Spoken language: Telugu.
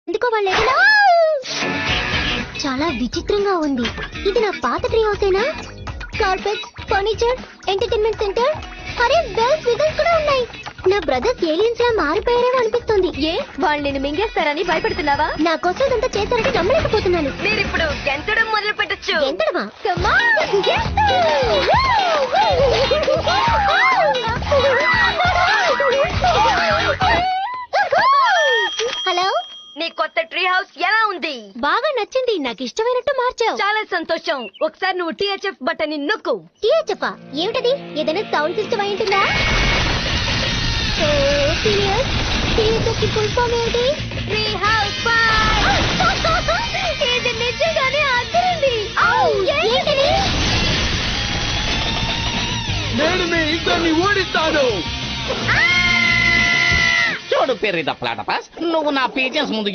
ఎందుకో వాళ్ళు చాలా విచిత్రంగా ఉంది. ఇది నా పాత ట్రీ హౌసేనా? కార్పెట్, ఫర్నిచర్, ఎంటర్టైన్మెంట్ సెంటర్, అరే బెల్స్ విజిల్స్ కూడా ఉన్నాయి. నా బ్రదర్స్ ఏలియన్స్ లా మారిపోయారేమో అనిపిస్తుంది. ఏ వాళ్ళు నిన్ను మింగేస్తారని భయపడుతున్నావా? నా కోసం ఇదంతా చేస్తారంటే నమ్మలేకపోతున్నాను. మీరిప్పుడు గెంతడం మొదలు పెట్టచ్చు. ఎంతడమా? హలో, నీ కొత్త ట్రీ హౌస్ ఎలా ఉంది? బాగా నచ్చింది. నాకు ఇష్టమైనట్టు మార్చావు. చాలా సంతోషం. ఒకసారి నువ్వు THF బటన్ నొక్కు. చెప్పా ఏమిటది? ఏదైనా సౌండ్ సిస్టమ్ అయి ఉంటుందా? ఫుల్ ఫామ్ ఏంటి? ట్రీ హౌస్ ఇది నిజంగానే అద్దరింది. ఏంటది? నేను మీ ఇద్దరిని ఓడిస్తాను. చూడు పెరిద ప్లాటపస్, నువ్వు నా పేజెన్స్ ముందు